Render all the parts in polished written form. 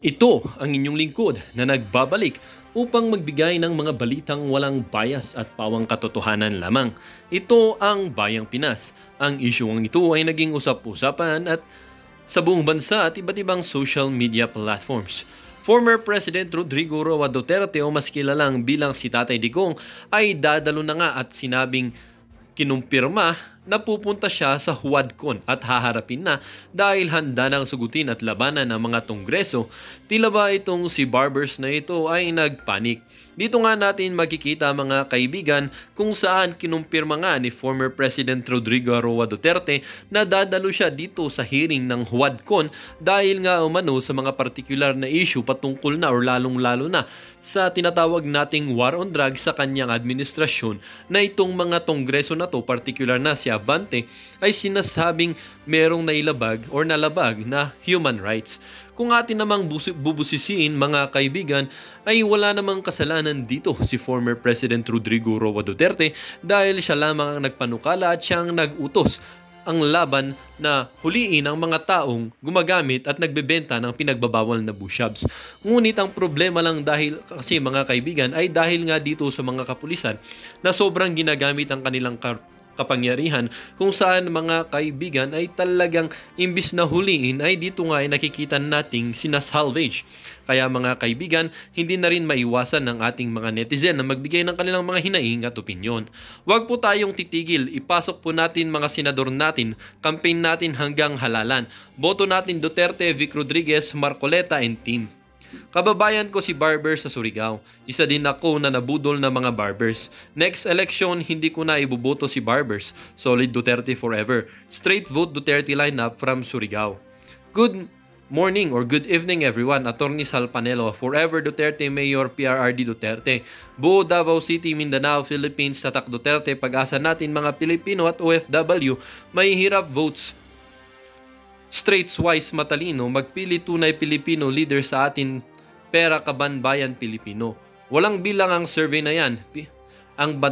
Ito ang inyong lingkod na nagbabalik upang magbigay ng mga balitang walang bias at pawang katotohanan lamang. Ito ang Bayang Pinas. Ang isyung ito ay naging usap-usapan at sa buong bansa at iba't ibang social media platforms. Former President Rodrigo Roa Duterte o mas kilalang bilang si Tatay Digong ay dadalo na nga at sinabing kinumpirma na pupunta siya sa Huadcon at haharapin na dahil handa nang sugutin at labanan ng mga Kongreso. Tila ba itong si Barbers na ito ay nagpanik? Dito nga natin makikita mga kaibigan kung saan kinumpirma nga ni former President Rodrigo Roa Duterte na dadalo siya dito sa hearing ng Huadcon dahil nga umano sa mga partikular na issue patungkol na or lalong-lalo na sa tinatawag nating war on drugs sa kanyang administrasyon na itong mga Kongreso na to, particular na si Abante, ay sinasabing merong nailabag or nalabag na human rights. Kung atin namang bubusisiin mga kaibigan, ay wala namang kasalanan dito si former President Rodrigo Roa Duterte dahil siya lamang ang nagpanukala at siyang nag-utos ang laban na huliin ang mga taong gumagamit at nagbebenta ng pinagbabawal na bushabs. Ngunit ang problema lang dahil kasi mga kaibigan ay dahil nga dito sa mga kapulisan na sobrang ginagamit ang kanilang kapangyarihan kung saan mga kaibigan ay talagang imbis na huliin ay dito nga ay nakikita nating sinasalvage. Kaya mga kaibigan, hindi na rin maiwasan ng ating mga netizen na magbigay ng kanilang mga hinaing at opinyon. Huwag po tayong titigil, ipasok po natin mga senador natin, campaign natin hanggang halalan. Boto natin Duterte, Vic Rodriguez, Marcoleta and team. Kababayan ko si Barber sa Surigao. Isa din ako na nabudol na mga Barbers. Next election, hindi ko na iboboto si Barbers. Solid Duterte forever. Straight vote Duterte lineup from Surigao. Good morning or good evening everyone. Attorney Sal Panelo, Forever Duterte Mayor PRRD Duterte. Buo Davao City, Mindanao, Philippines, Tatak Duterte. Pag-asa natin mga Pilipino at OFW, may hirap votes. Straits-wise matalino, magpili tunay Pilipino leader sa atin pera kabanbayan Pilipino. Walang bilang ang survey na yan. Ang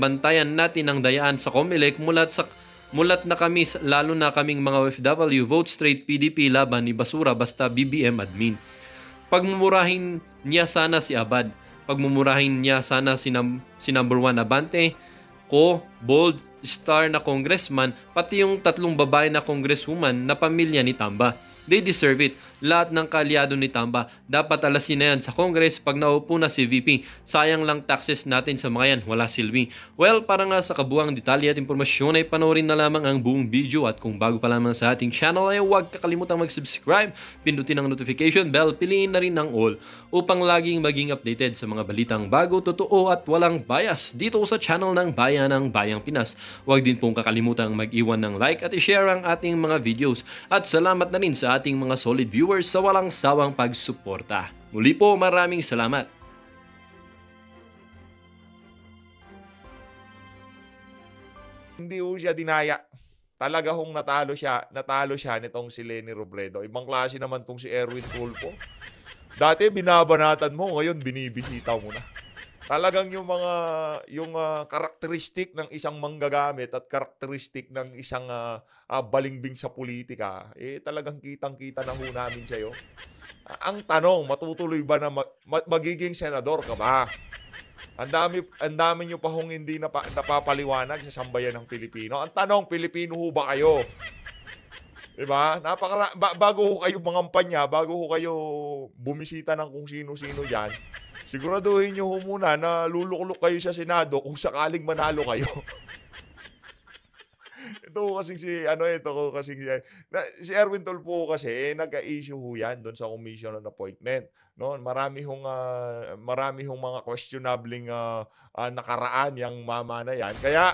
bantayan natin ang dayaan sa COMELEC mulat na kami, lalo na kaming mga OFW, vote straight PDP laban ni Basura basta BBM admin. Pagmumurahin niya sana si Abad. Pagmumurahin niya sana si number 1 Abante, ko, bold, star na congressman, pati yung 3 babae na congresswoman na pamilya ni Tamba. They deserve it. Lahat ng kaalyado ni Tamba, dapat alasin na yan sa Congress pag naupo na si VP. Sayang lang taxes natin sa mga yan, wala silbi. Well, para nga sa kabuang detalye at impormasyon ay panoorin na lamang ang buong video at kung bago pa lamang sa ating channel ay huwag kakalimutang mag-subscribe, pindutin ang notification bell, piliin na rin ang all upang laging maging updated sa mga balitang bago, totoo at walang bias dito sa channel ng Bayan ng Bayang Pinas. Huwag din pong kakalimutang mag-iwan ng like at i-share ang ating mga videos at salamat na rin sa ating mga solid viewers sa walang sawang pagsuporta. Muli po, maraming salamat. Hindi ho siya dinaya. Talaga hong natalo siya nitong si Leni Robredo. Ibang klase naman tong si Erwin Tulfo. Dati binabanatan mo, ngayon binibisita mo na. Talagang yung karakteristik ng isang manggagamit at karakteristik ng isang balingbing sa politika, talagang kitang-kita na ho namin sa'yo. Ang tanong, matutuloy ba na magiging senador ka ba? Ang dami niyo pa hong hindi napapaliwanag sa sambayan ng Pilipino. Ang tanong, Pilipino ho ba kayo? Diba? Bago ho kayo mangampanya, bago ho kayo bumisita ng kung sino-sino dyan, siguraduhin nyo ho muna na luluklok kayo sa Senado kung sakaling manalo kayo. Si Erwin Tulfo kasi nag-issue ho yan doon sa commission on appointment. No, marami hong mga questionabling nakaraan yang mama na yan. Kaya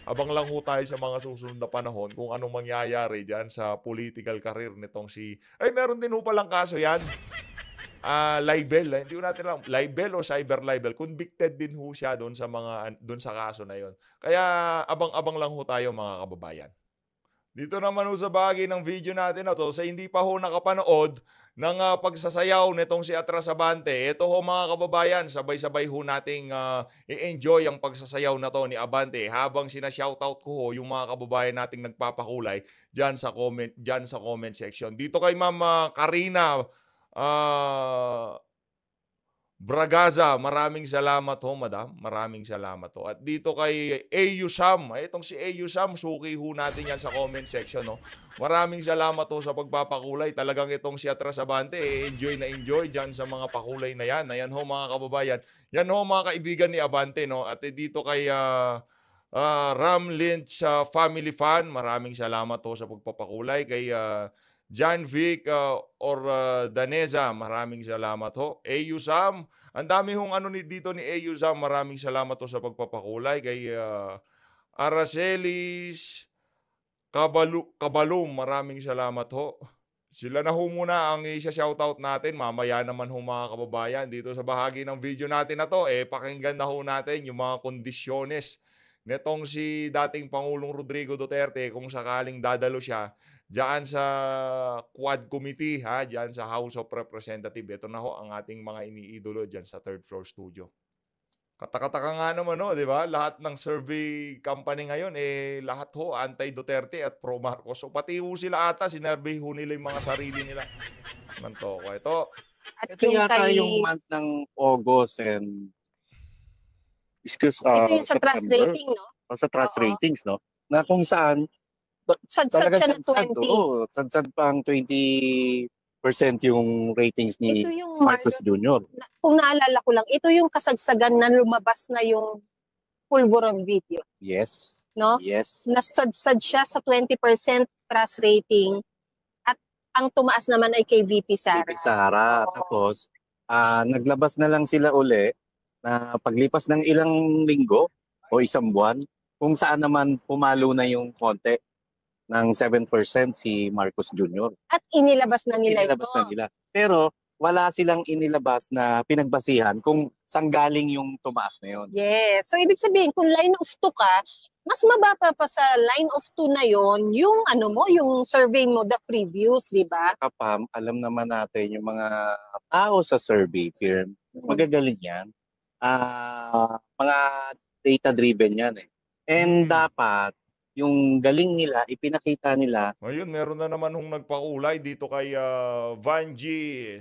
abang lang ho tayo sa mga susunod na panahon kung anong mangyayari diyan sa political career nitong meron din ho palang kaso yan. Libel, hindi ko natin alam, libel o cyber libel, convicted din ho siya doon sa kaso na yon. Kaya abang-abang lang ho tayo mga kababayan. Dito naman ho sa bahagi ng video natin na to, sa hindi pa ho nakapanood ng pagsasayaw nitong si Atras Abante, ito ho mga kababayan, sabay-sabay ho nating i-enjoy ang pagsasayaw na to ni Abante habang sina-shoutout ko ho yung mga kababayan nating nagpapakulay dyan sa comment section. Dito kay Ma'am Karina Bragaza, maraming salamat ho, madam. Maraming salamat ho. At dito kay AU Sam, itong si AU Sam, suki ho natin yan sa comment section, no? Maraming salamat ho sa pagpapakulay. Talagang itong si Atras Abante, enjoy na enjoy dyan sa mga pakulay na yan. Ayan ho, mga kababayan. Yan ho, mga kaibigan ni Abante, no? At dito kay Ram Lynch Family Fan, maraming salamat ho sa pagpapakulay. Kay John Vic Daneza, maraming salamat ho. AU Sam, ang dami hong ano dito ni AU Sam, maraming salamat ho sa pagpapakulay. Kay Aracelis Kabalum, maraming salamat ho. Sila na ho muna ang isa-shoutout natin. Mamaya naman ho, mga kababayan, dito sa bahagi ng video natin na to, pakinggan na ho natin yung mga kondisyones netong si dating Pangulong Rodrigo Duterte kung sakaling dadalo siya diyan sa Quad Committee, diyan sa House of Representatives. Ito na ho ang ating mga iniidolo diyan sa third floor studio. Katakataka nga naman, no, di ba? Lahat ng survey company ngayon, lahat ho anti-Duterte at pro-Marcos. So pati ho sila ata, sinurvey ho nila yung mga sarili nila. Mantoko. Ito Ito yata yung month ng August and Ito yung sa trust September. rating, no? Sa trust Oo. ratings, no? Na kung saan Sadsad talaga siya ng 20. sadsad pang 20% yung ratings ni Ito yung Marcos Jr. kung naalala ko lang, ito yung kasagsagan na lumabas na yung pulburon video, Yes. no? Yes. Nasadsad siya sa 20% trust rating at ang tumaas naman ay kay VP Sara. VP Sara. Oo. Tapos, naglabas na lang sila uli na paglipas ng ilang linggo o isang buwan, kung saan naman pumalo na yung konti ng 7% si Marcos Jr. At inilabas na nila Inilabas ito. na nila. Pero wala silang inilabas na pinagbasihan kung saan galing yung tumaas na yun. Yes. So, ibig sabihin, kung line of 2 ka, mas mababa pa sa line of 2 na yon yung ano mo, yung survey mo the previous, di ba? Kapam, alam naman natin yung mga tao sa survey firm, magagaling yan. Mga data-driven yan eh. And dapat, yung galing nila, ipinakita nila. Ngayon, meron na naman hong nagpakulay dito kay Vanji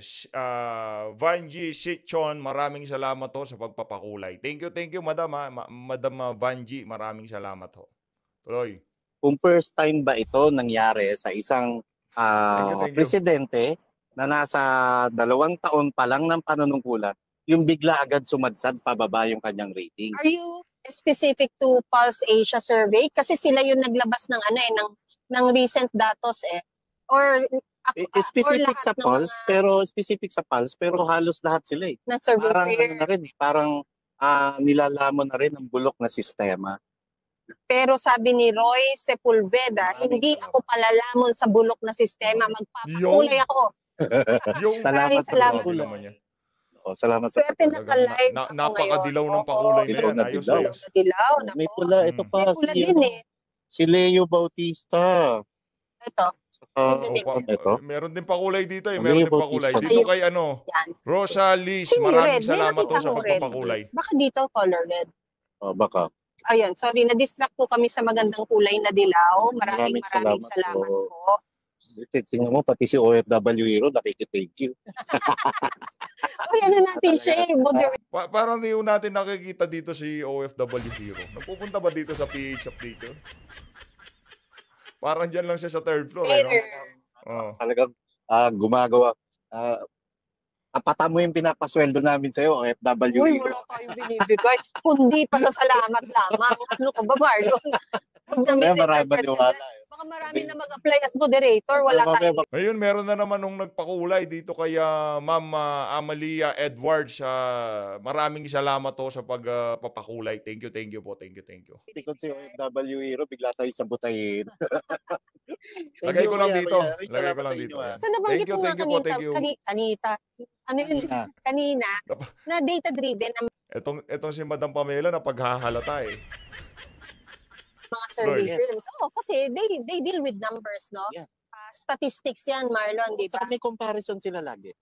Sichon. Maraming salamat ho sa pagpapakulay. Thank you, Madam. Madam Vanji, maraming salamat ho. Tuloy. Kung first time ba ito nangyari sa isang Thank you. presidente na nasa 2 taon pa lang ng panunungkulan, yung bigla agad sumadsad pababa yung kanyang rating. Are you specific to Pulse Asia survey? Kasi sila yung naglabas ng ano ng recent datos or Specific or sa Pulse, pero halos lahat sila eh. na survey Parang fair. ano na rin, parang nilalamon na rin ang bulok na sistema. Pero sabi ni Roy Sepulveda, hindi ako palalamon sa bulok na sistema, magpapakulay ako. Salamat sa Salamat. pagkulay. naman yan. Salamat sa Swerte na ka-live ako Napakadilaw ngayon. ng pakulay na Dilaw yan. na Ayos, dilaw. ayos. Dilaw, May nako. pula, ito pa May pula din si Leo Bautista. Ito. Ito. Meron din pakulay dito eh. Ano Meron yung din pakulay. Bautista? Dito kay Yan. Rosa Liz, Sino maraming red? salamat Meron ho din sa akong red. pagpapakulay. Baka dito color red. Baka. Ayun, sorry, na-distract po kami sa magandang kulay na dilaw. Maraming salamat po. Tingnan mo, pati si OFW Hero, nakikitake you. Uy, ano natin siya eh. Parang hindi natin nakikita dito si OFW Hero. Nagpupunta ba dito sa PH Update? Parang dyan lang siya sa third floor. No? Talagang gumagawa. Apata mo yung pinapasweldo namin sa'yo, OFW Uy, Hero. wala tayong binibigay. Kundi pa sa salamat lamang. Ano ka ba, Marlon? Kaya marami maniwala. Baka marami na mag-apply as moderator. Wala tayo. Ngayon, meron na naman nung nagpakulay dito kay Ma'am Amalia Edwards. Maraming salamat ho sa pagpapakulay. Thank you po. Thank you. Tikot si OFW Hero, bigla tayo sabutayin. Lagay ko lang dito. Lagay ko lang dito. So nabanggit mo nga Thank you. kanina, na data-driven ang Etong si Madam Pamela na paghahalata eh. mga survey Yes. firms. Kasi they deal with numbers, no? Yeah. Statistics yan, Marlon, di ba? Saka may comparison sila lagi.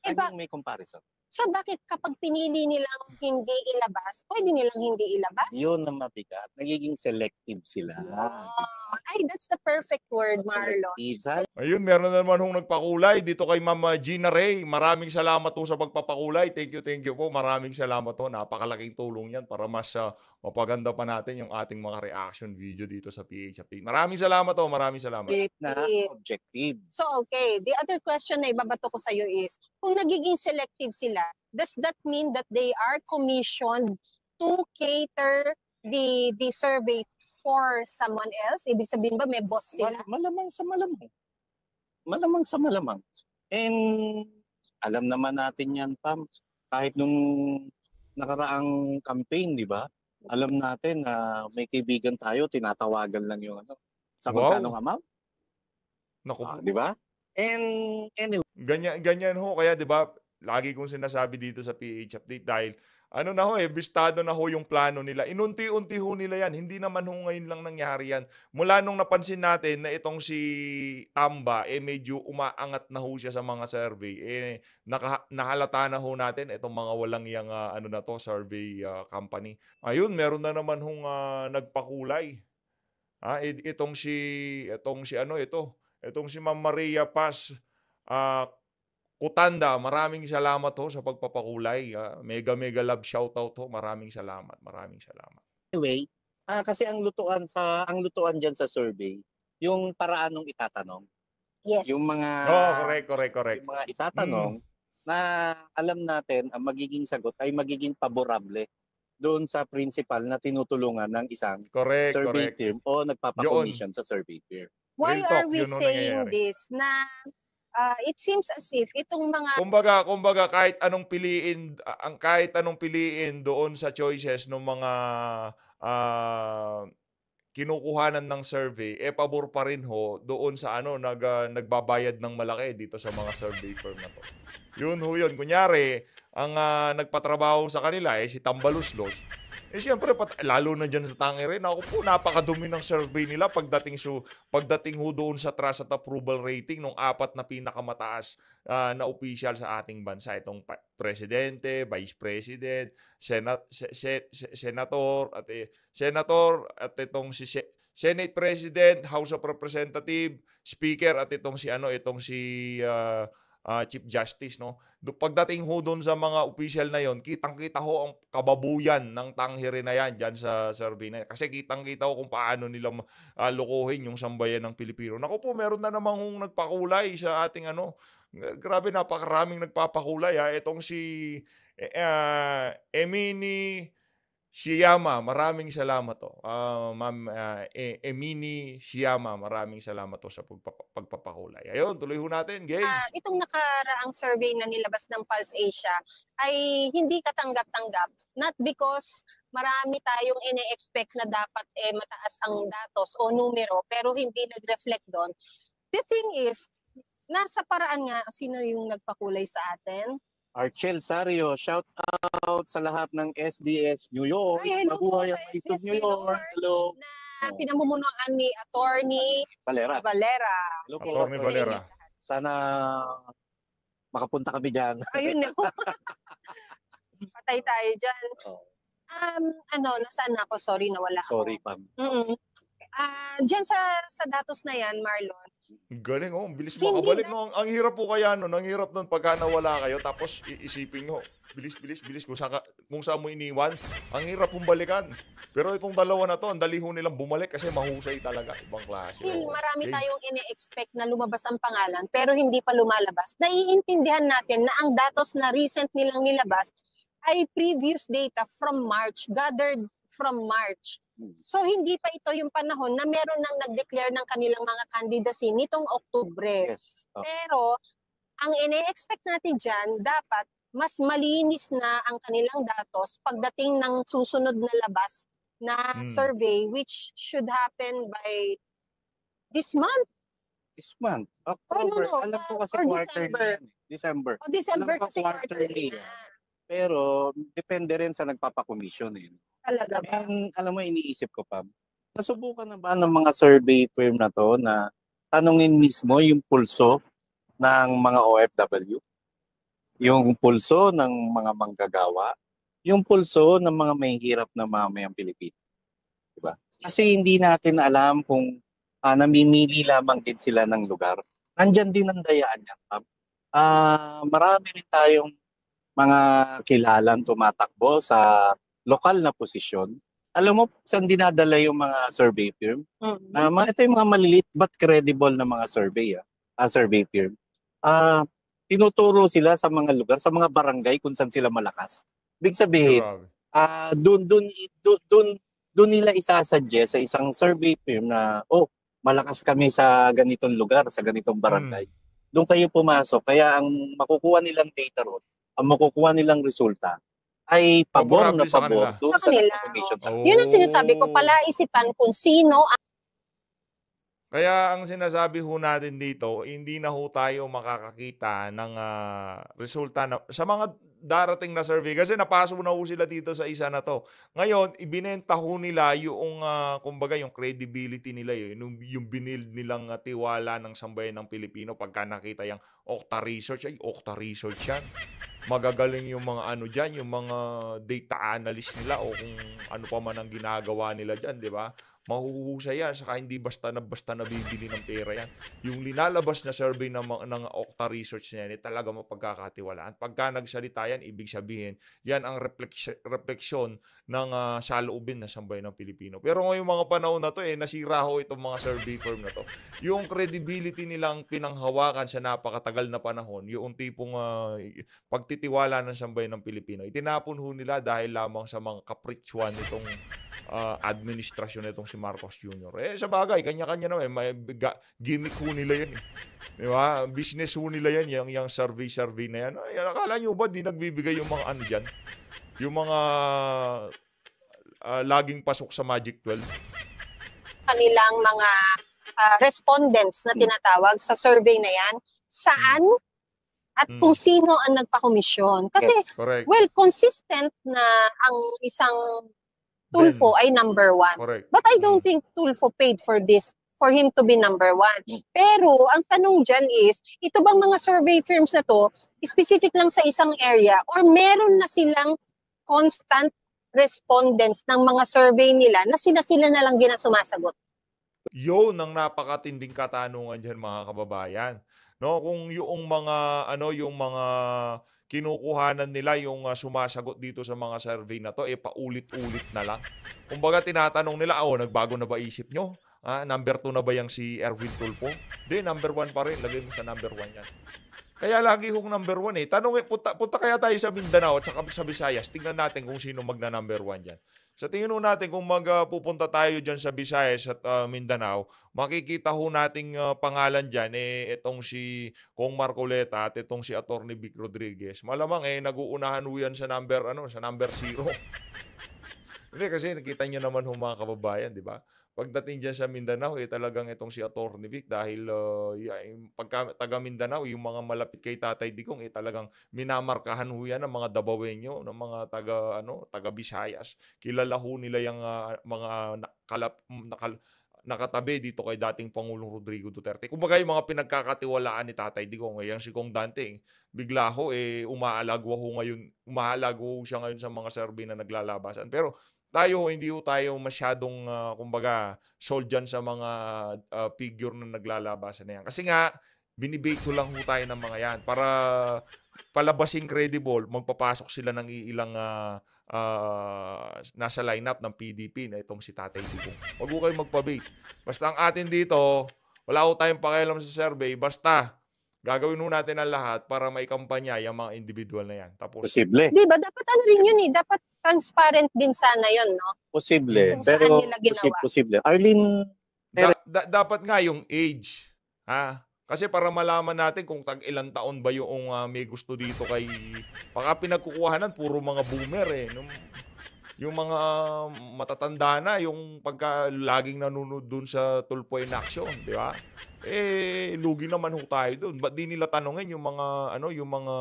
Eh, Laging may comparison. So bakit kapag pinili nilang hindi ilabas, pwede nilang hindi ilabas? Yun ang mabigat. Nagiging selective sila. Oh, ay, that's the perfect word, Marlon. Selective. Ayun, meron na naman hong nagpakulay dito kay Ma'am Gina Ray. Maraming salamat po sa pagpapakulay. Thank you po. Maraming salamat po. Napakalaking tulong yan para mas mapaganda pa natin yung ating mga reaction video dito sa PH Update. Maraming salamat po. Maraming salamat. Na objective. So, okay. The other question na ibabato ko sa iyo is, kung nagiging selective sila, does that mean that they are commissioned to cater the survey for someone else? Ibig sabihin ba may boss sila? Malamang sa malamang. Malamang sa malamang. And alam naman natin yan, Pam. Kahit nung nakaraang campaign, di ba? Alam natin na may kaibigan tayo, tinatawagan lang yung ano. Sa magkano nga, ma'am? Naku, Di ba? And anyway, ganyan ho. Kaya 'di ba, lagi kong sinasabi dito sa PH Update dahil ano na ho bistado na ho yung plano nila. Inunti-unti ho nila yan. Hindi naman ho ngayon lang nangyari yan. Mula nung napansin natin na itong si Tamba, medyo umaangat na ho siya sa mga survey. Nahalata na ho natin itong mga walang yang ano na to, survey company. Ayun, meron na naman hong nagpakulay. Itong si Ma'am Maria Paz Kutanda, maraming salamat ho sa pagpapakulay. Mega love shoutout ho. Maraming salamat. kasi ang lutuan diyan sa survey, yung paraan ng itatanong. Yes. Yung mga Correct. Yung mga itatanong na alam natin ang magiging sagot ay magiging paborable doon sa principal na tinutulungan ng isang survey Correct. firm o nagpapa-commission sa survey firm. Why Real are talk, we yun ang saying nangyayari. this na it seems as if itong mga Kumbaga kahit anong piliin doon sa choices ng mga kinukuhanan ng survey, pabor pa rin ho doon sa nagbabayad ng malaki dito sa mga survey firm na to. Yun. Kunyari, ang nagpatrabaho sa kanila si Tambaluslos. Siyempre, lalo na dyan sa Tangere, napakadumi ng survey nila pagdating ho doon sa trust at approval rating ng 4 na pinakamataas na official sa ating bansa. Itong presidente, vice president, senator, at itong si Senate President, House of Representative, Speaker, at itong si Chief Justice, no? Pagdating ho doon sa mga official na yon, kitang-kita ho ang kababuyan ng Tangere na yan dyan sa survey na yan. Kasi kitang-kita ho kung paano nila lukuhin yung sambayan ng Pilipino. Naku po, meron na namang nagpakulay sa ating grabe, napakaraming nagpapakulay. Itong si Emini Shiyama, maraming salamat to. Ma'am Emini Shiyama, maraming salamat to sa pagpapakulay. Ayun, tuloy ho natin, game. itong nakaraang survey na nilabas ng Pulse Asia ay hindi katanggap-tanggap, not because marami tayong ine-expect na dapat mataas ang datos o numero pero hindi nag-reflect doon. The thing is, nasa paraan nga, sino yung nagpakulay sa atin? Archel Sario, shout out sa lahat ng SDS New York. Ay, hello po Mabuhay sa ang ISO SDS New York. Hello. Na pinamumunuan ni Attorney Valera. Hello po. Attorney Valera. Sana makapunta kami dyan. Ayun na. Patay tayo dyan. Oh, Nasaan ako? Sorry, nawala ako. sorry, Pam. Diyan sa datos na yan, Marlon, Galing, ang bilis Hindi makabalik. No? Ang hirap po kaya, no? Ang hirap nun pagka nawala kayo, tapos iisipin nyo, bilis, kung saan mo iniwan, ang hirap pong balikan. Pero itong dalawa na to, ang dali ho nilang bumalik kasi mahusay talaga. Ibang klase. still marami Okay. tayong ine-expect na lumabas ang pangalan pero hindi pa lumalabas. Naiintindihan natin na ang datos na recent nilang nilabas ay previous data from March, gathered from March. So hindi pa ito yung panahon na meron nang nag-declare ng kanilang mga candidacy nitong Oktubre. Yes. Oh. Pero ang ine-expect natin dyan, dapat mas malinis na ang kanilang datos pagdating ng susunod na labas na survey which should happen by this month. This month, October. no, Alam ko kasi or quarterly December. yan. December. O December Alam ko kasi quarterly quarterly yan. na. Pero depende rin sa nagpapa-commission. Talaga ba? And alam mo, iniisip ko pa, nasubukan na ba ng mga survey firm na to na tanungin mismo yung pulso ng mga OFW? yung pulso ng mga manggagawa, yung pulso ng mga mahihirap na mamayang Pilipino. Diba? Kasi hindi natin alam kung namimili lamang din sila ng lugar. Nandyan din ang dayaan yan. Marami rin tayong mga kilalang tumatakbo sa lokal na posisyon. Alam mo, saan dinadala yung mga survey firm? Ito yung mga maliliit but credible na mga survey firm. Tinuturo sila sa mga lugar, sa mga barangay kung saan sila malakas. Ibig sabihin, Grabe. doon nila isasuggest sa isang survey firm na, malakas kami sa ganitong lugar, sa ganitong barangay. Doon kayo pumasok. Kaya ang makukuha nilang data roon, ang makukuha nilang resulta, ay pabor na Favorable sa pabor kanila. doon Sa sa kanila, nagpa-commission sa oo. Yun ang sinasabi ko, palaisipan kung sino ang Kaya ang sinasabi ho natin dito, hindi na ho tayo makakakita ng resulta sa mga darating na survey. Kasi napasok na ho sila dito sa isa na to. Ngayon, ibinenta ho nila yung, kumbaga, yung credibility nila. Yung binild nilang tiwala ng sambayan ng Pilipino pagka nakita yung Okta Research. Ay, Okta Research yan. Magagaling yung mga ano dyan, yung mga data analyst nila o kung ano pa man ang ginagawa nila dyan, di ba? Mahuhusay yan, saka hindi basta nabibili ng pera yan. Yung linalabas na survey ng Okta Research na yan, talaga mapagkakatiwalaan. Pagka nagsalita yan, ibig sabihin, yan ang refleksyon ng saloobin na sambayan ng Pilipino. Pero ngayong mga panahon na to, nasira ho itong mga survey firm na to. Yung credibility nilang pinanghawakan sa napakatagal na panahon, yung tipong pagtitiwala ng sambayan ng Pilipino, itinapon ho nila dahil lamang sa mga kapritswan nitong administrasyon nitong si Marcos Jr. Sa bagay, kanya-kanya naman. May gimmick ho nila yan. Di ba? Business ho nila yan, yung survey na yan. Ay, akala nyo ba, di nagbibigay yung mga ano dyan? Yung mga laging pasok sa Magic 12? kanilang mga respondents na tinatawag sa survey na yan, saan at kung sino ang nagpakomisyon. Kasi, Yes, correct. well, consistent na ang isang Tulfo ay number 1. Correct. But I don't think Tulfo paid for this, for him to be number 1. Pero, ang tanong dyan is, ito bang mga survey firms na to, specific lang sa isang area, or meron na silang constant respondents ng mga survey nila na sila na lang ginasumasagot? Yun ang napakatinding katanungan dyan, mga kababayan. No, kung yung mga yung mga kinukuhanan nila yung sumasagot dito sa mga survey na to, paulit-ulit na lang. Kumbaga tinatanong nila, nagbago na ba isip nyo? Number 2 na ba yung si Erwin Tulfo? Di, number 1 pa rin. Lagay mo sa number 1 yan. Kaya lagi hong number 1 Tanong, punta kaya tayo sa Mindanao at saka sa Visayas. Tingnan natin kung sino magna-number 1 dyan. Sa tingin natin, kung pupunta tayo dyan sa Visayas at Mindanao, makikita ho nating pangalan dyan, itong si Kong Marcoleta at itong si Atty. Vic Rodriguez. Malamang nag-uunahan ho yan sa number 0. Hindi, kasi nakita nyo naman ho, mga kababayan, di ba? Pagdating dyan sa Mindanao, talagang itong si Atty. Vic dahil pagka taga Mindanao, yung mga malapit kay Tatay Digong, talagang minamarkahan ho yan ng mga Dabawenyo, ng mga taga Visayas. Kilala ho nila yung mga nakatabi dito kay dating Pangulong Rodrigo Duterte. Kumbaga yung mga pinagkakatiwalaan ni Tatay Digong, yung si Kong Dante, bigla ho umaalagwa ho siya ngayon sa mga survey na naglalabasan. Pero hindi ho tayo masyadong kumbaga sold dyan sa mga figure na naglalabasan na yan. Kasi nga, binibake ko lang ho tayo ng mga yan para palabasing credible, magpapasok sila ng ilang nasa lineup ng PDP na itong si Tatay Digong. Huwag ho kayo magpabake. Basta ang atin dito, wala ho tayong pakialam sa survey, basta gagawin ho natin ang lahat para maikampanya yung mga individual na yan. Tapos, Posible. Di ba? Dapat yun dapat transparent din sana yun, no? Posible. Kung saan Pero nila ginawa. posible. Arlene, dapat nga yung age. Kasi para malaman natin kung tag-ilang taon ba yung may gusto dito kay... Baka pinagkukuhanan, puro mga boomer yung mga matatanda na, yung pagka laging nanonood dun sa Tulfo in Action, di ba? Lugi naman ho tayo dun. Ba't di nila tanongin yung mga, yung mga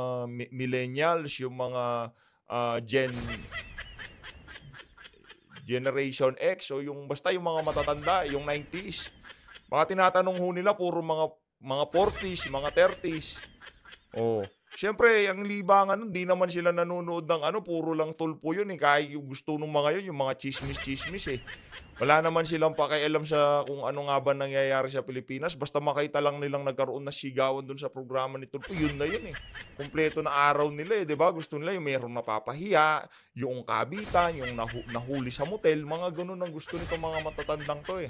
millennials, yung mga Generation X, o yung basta yung mga matatanda, yung 90s. Baka tinatanong ho nila, puro mga 40s, mga 30s. Siyempre, ang libangan nun, di naman sila nanonood ng ano, puro lang tulpo yun eh. Kahit yung gusto nung mga yun, yung mga chismis-chismis eh. Wala naman silang pakialam sa kung ano nga ba nangyayari sa Pilipinas. Basta makita lang nilang nagkaroon na sigawan dun sa programa ni Tulfo, yun na yun eh. Kumpleto na araw nila eh, di ba? Gusto nila yung mayroong napapahiya, yung kabitan, yung nahuli sa motel, mga ganun ang gusto nitong mga matatandang to eh.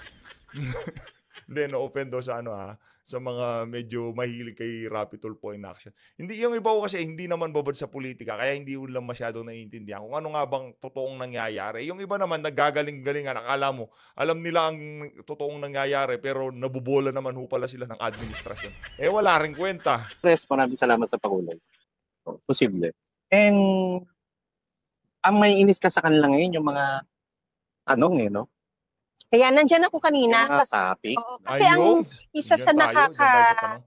Hindi, no-offend daw sa ano sa mga medyo mahilig kay Rapi Tulfo in action. Hindi, yung iba ko kasi hindi naman babad sa politika, kaya hindi ko lang masyadong naiintindihan kung ano nga bang totoong nangyayari. Yung iba naman, naggagaling-galingan, akala mo, alam nila ang totoong nangyayari, pero nabubola naman ho pala sila ng administrasyon. Eh, wala rin kwenta. Yes, maraming salamat sa pakulay. Posible. And ang may inis ka sa kanila ngayon, yung mga tanong no? Kaya nandyan ako kanina. Yung mga topic. Oo, kasi ang isa sa Diyan tayo sa tanong.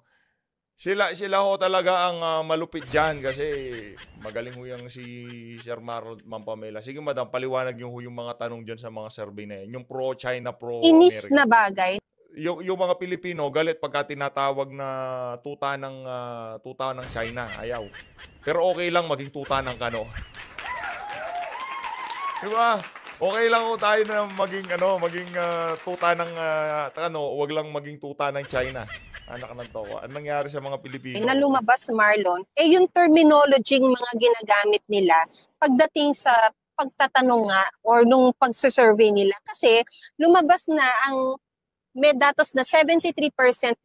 Sila ho talaga ang malupit dyan kasi magaling ho yung si Sir Marlon Mampamela. Sige madam, paliwanag niyo ho yung mga tanong dyan sa mga survey na yan. Yung pro-China, pro-America. inis na bagay. Yung mga Pilipino, galit pagka tinatawag na tuta ng China. Ayaw. Pero okay lang maging tuta ng kano. Diba? Okay lang ho tayo na maging tuta ng wag lang maging tuta ng China. Anak ng toko. Ano nangyari sa mga Pilipino? Na lumabas, Marlon, yung terminology mga ginagamit nila pagdating sa pagtatanong nga or nung pagsusurvey nila. Kasi lumabas na ang may datos na 73%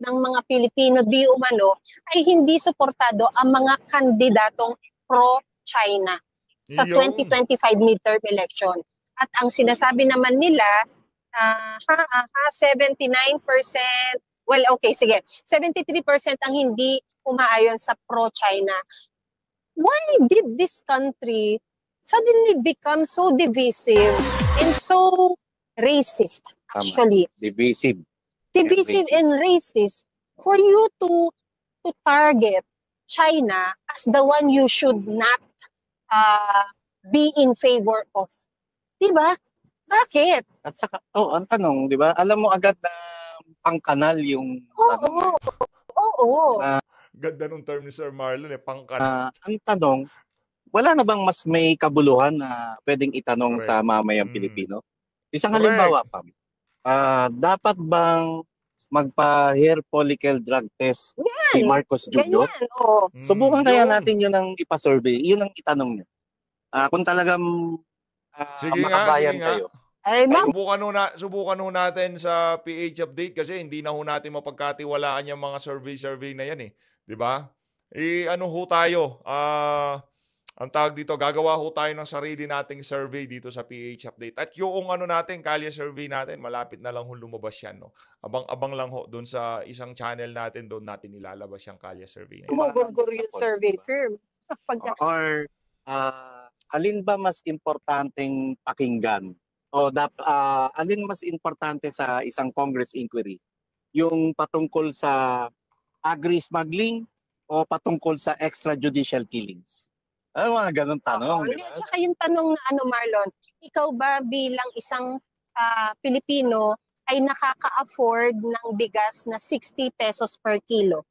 ng mga Pilipino di umano ay hindi suportado ang mga kandidatong pro-China sa 2025 midterm election. At ang sinasabi naman nila, 79%, well, okay, sige, 73% ang hindi umaayon sa pro-China. Why did this country suddenly become so divisive and so racist, actually? Divisive. Divisive and racist for you to target China as the one you should not be in favor of. Diba? Bakit? At saka, ang tanong, di ba? Alam mo agad na pangkanal yung tanong. Oo. Ganda nung term ni Sir Marlon pangkanal. Ang tanong, wala na bang mas may kabuluhan na pwedeng itanong sa mamayang Pilipino? Isang halimbawa pa. Dapat bang magpa-hair follicle drug test si Marcos Jr.? Ganyan, oo. Subukan kaya natin yun ang ipa-survey. Yun ang itanong niyo. Kung talagang makabayan kayo. Ay, Subukan ho natin sa PH update kasi hindi na ho natin mapagkatiwalaan yung mga survey na yan eh. 'Di ba? Ano ho tayo? Ang tawag dito, gagawa ho tayo ng sarili nating survey dito sa PH update. At yung natin, kalye survey natin, malapit na lang ho lumabas yan, no. Abang-abang lang ho doon sa isang channel natin, doon natin ilalabas yung kalye survey na. Gugurgur yung survey firm. Or alin ba mas importanteng pakinggan? O alin mas importante sa isang Congress inquiry? Yung patungkol sa agri-smuggling o patungkol sa extrajudicial killings? Mga ganun tanong, di ba? Tsaka yung tanong na Marlon, ikaw ba bilang isang Pilipino ay nakaka-afford ng bigas na 60 pesos per kilo?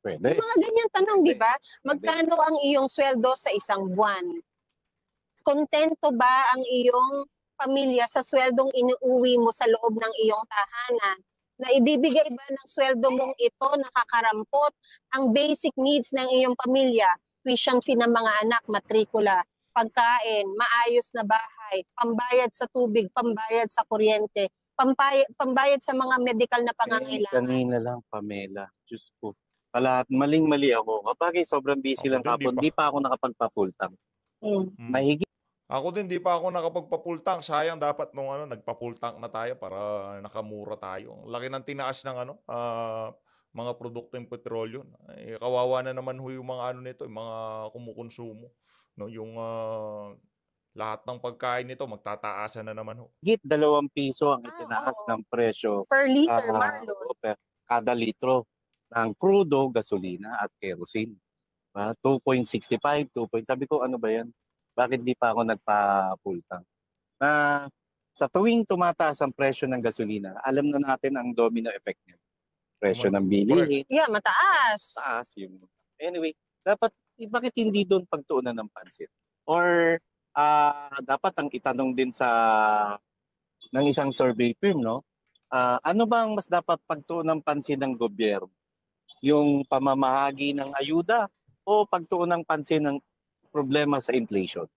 Pwede. Mga ganyan tanong, di ba? Magkano ang iyong sweldo sa isang buwan? Kontento ba ang iyong pamilya sa sweldong inuuwi mo sa loob ng iyong tahanan? Na ibibigay ba ng sweldo mong ito nakakarampot ang basic needs ng iyong pamilya? Tuition fee ng mga anak, matrikula, pagkain, maayos na bahay, pambayad sa tubig, pambayad sa kuryente, pambayad sa mga medical na pangangailangan. Kanina lang, Pamela. Diyos ko. Maling-mali ako. Kapag sobrang busy lang kapon, di pa ako nakapagpa-full tank. Mahigit. Ako din, di pa ako nakapagpa-full tank. Sayang, dapat nung nagpa-full tank na tayo para nakamura tayo. Laki ng tinaas ng mga produkto ng petrolyo. Kawawa na naman ho yung mga nito, yung mga kumukonsumo. No, yung lahat ng pagkain nito magtataasan na naman ho. Higit 2 piso ang itinaas ng presyo per liter, Marlon. Kada litro ng crudo, gasolina at kerosene. 2.65, sabi ko, ano ba yan? Bakit di pa ako nagpa-full tank? Sa tuwing tumataas ang presyo ng gasolina, alam na natin ang domino effect niya. Presyo ng bilihin. Yeah, mataas. Taas yung. Anyway, dapat bakit hindi doon pagtuunan ng pansin? Or dapat ang itanong din ng isang survey firm, no? Ano bang mas dapat pagtuunan ng pansin ng gobyerno? Yung pamamahagi ng ayuda o pagtuunan ng pansin ng problema sa inflation?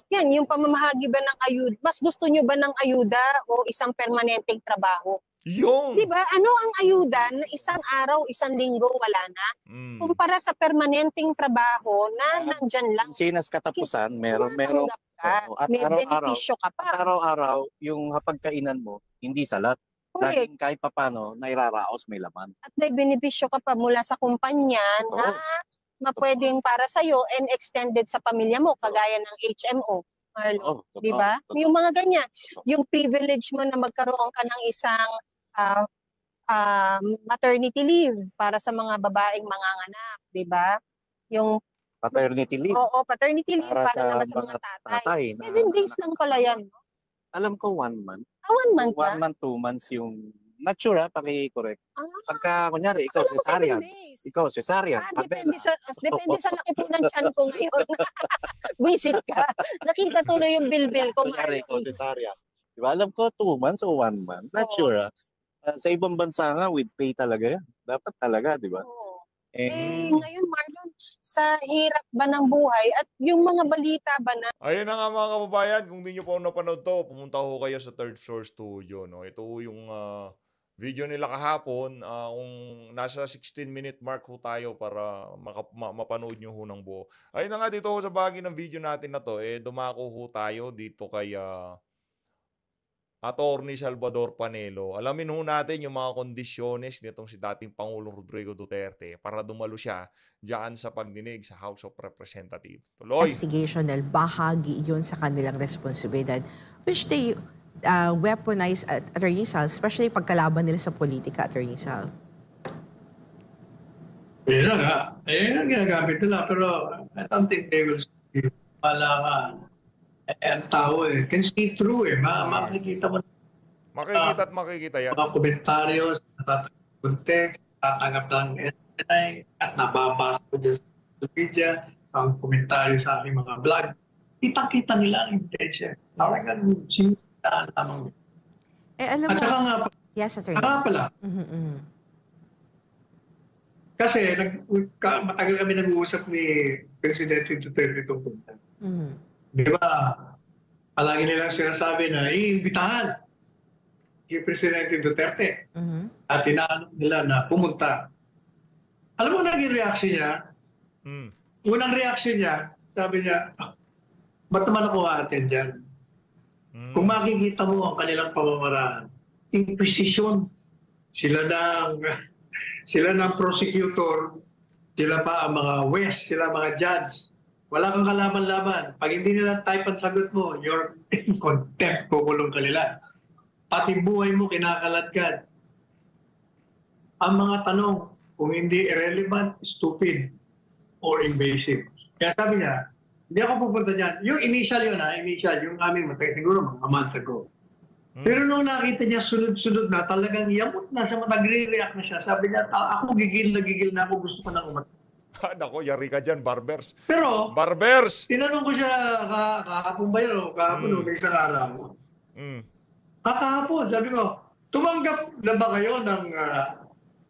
Yan, yung pamamahagi ba ng ayuda, mas gusto nyo ba ng ayuda o isang permanenteng trabaho? Yun! Di ba? Ano ang ayuda na isang araw, isang linggo, wala na? Mm. Kumpara sa permanenteng trabaho na nandyan lang, Sinas katapusan, merong tumatanggap ka, at may araw-araw, benepisyo ka pa. at araw-araw yung hapagkainan mo, hindi salat. Correct. Laging kahit papano, nairaraos may laman. At may benepisyo ka pa mula sa kumpanya na mapwedeng para sa'yo and extended sa pamilya mo, kagaya ng HMO. Marlo, di ba? Yung mga ganyan. Yung privilege mo na magkaroon ka ng isang maternity leave para sa mga babaeng manganganak, di ba? Yung Paternity leave. Oo, paternity leave Para para sa naman sa mga mga tatay. tatay na 7 days lang pala yan. Alam ko 1 month. 1 month ba? 1 month, 2 months yung not sure paki-correct. Ah, Pagka kunyari ikaw akala ko 7 cesarean, days. ikaw cesarean, Depende sa laki po ng tiyan ko ngayon. Visit ka. Nakita tuloy yung bilbil ko. kunyari ikaw cesarean. Di ba? Alam ko 2 months o 1 month. Not Oo. sure. Sa ibang bansa nga with pay talaga yan. Dapat talaga, di ba? Oo. Eh, Ngayon, Marlon, sa hirap ba ng buhay at yung mga balita ba na Ayun na nga mga kababayan, kung di nyo pa napanood to, pumunta ho kayo sa Third Floor Studio. No? Ito ho yung video nila kahapon. Kung nasa 16-minute mark ho tayo para mapanood nyo ho ng buo. Ayun na nga dito ho sa bahagi ng video natin na to, dumako ho tayo dito kay Attorney Salvador Panelo. Alamin ho natin yung mga kondisyones nitong si dating Pangulong Rodrigo Duterte para dumalo siya diyan sa pagdinig sa House of Representatives. Tuloy! Investigation dahil bahagi yun sa kanilang responsibilidad, which they weaponize at Attorney Sal, especially pagkalaban nila sa politika, Attorney Sal. Yun na nga. Ayun ang ginagamit nila. Pero I don't think they will see. Wala ka. Ang tao can see through makikita mo Makikita at makikita yan. mga komentaryo sa context, tatanggap ng SNI at nababasa ko dyan sa social media, ang komentaryo sa aking mga vlog. Kitang-kita nila ang intention. Talagang sinusundan lamang. Alam At mo, saka nga, yes, Attorney. pala, kasi matagal kami nag-uusap ni Presidente Duterte tungkol dyan. Di ba? Palagi nilang sinasabi na iimbitahan yung Presidente Duterte. At inaanong nila na pumunta. Alam mo naging reaction niya? Unang reaction niya, sabi niya, ba't naman ako a-attend dyan? Kung makikita mo ang kanilang pamamaraan, inquisition. Sila ng prosecutor, sila pa ang mga west, sila mga judge. Wala kang kalaman-laman. Pag hindi nila type ang sagot mo, you're in contempt, kukulong ka nila. Pati buhay mo kinakaladkad. Ang mga tanong, kung hindi irrelevant, stupid, or invasive. Kaya sabi niya, hindi ako pupunta dyan. Yung initial yun, yung aming siguro mga month ago. Pero nung nakita niya sunod-sunod na, talagang yamot na siya, nagre-react na siya. Sabi niya, ako gigil na ako, gusto ko na umat. Nako, yari ka dyan, Barbers. Pero, Barbers! tinanong ko siya kahapon ba yun o kahapon o isang araw. Kahapon, sabi ko, tumanggap na ba kayo ng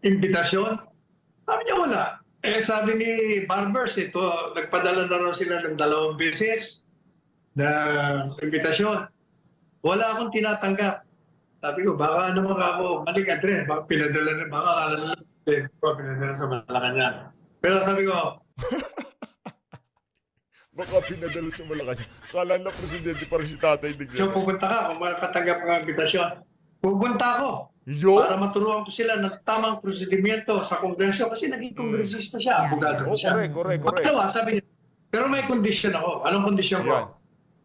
imbitasyon? Sabi niya wala. Sabi ni Barbers, ito, nagpadala na raw sila ng 2 beses na imbitasyon. Wala akong tinatanggap. Sabi ko, baka naman ako, maling address, baka pinadala na, baka akala na pinadala sa Malacanang. Pero sabi ko, Baka pinadala sa Malacanang. Kala na presidente pa rin si Tatay Dignan. so pupunta ka kung makatanggap ng imbitasyon. Pupunta ako para maturuan ko sila ng tamang prosedimento sa kongreso kasi naging kongresista siya, abogado siya. Correct. Pangalawa, sabi niya, pero may condition ako. Anong condition ko?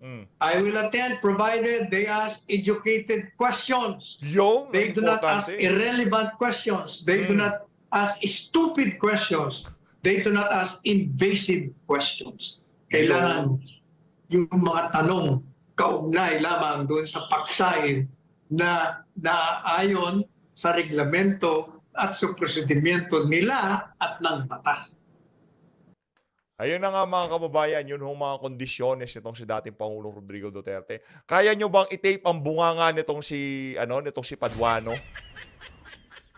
Yan. I will attend provided they ask educated questions. They do not ask irrelevant questions. They do not ask stupid questions. They do not ask invasive questions. Kailangan yung mga tanong kaugnay lamang doon sa paksain na naayon sa reglamento at sa prosedimento nila at ng batas. Ayun na nga mga kababayan, yun hong mga kondisyones nitong si dating Pangulong Rodrigo Duterte. Kaya nyo bang i-tape ang bunganga nitong si Paduano?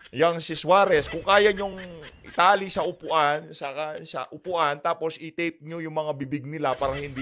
Yang si Suarez, kung kaya nyong itali sa upuan, sa upuan, tapos i-tape nyo yung mga bibig nila para hindi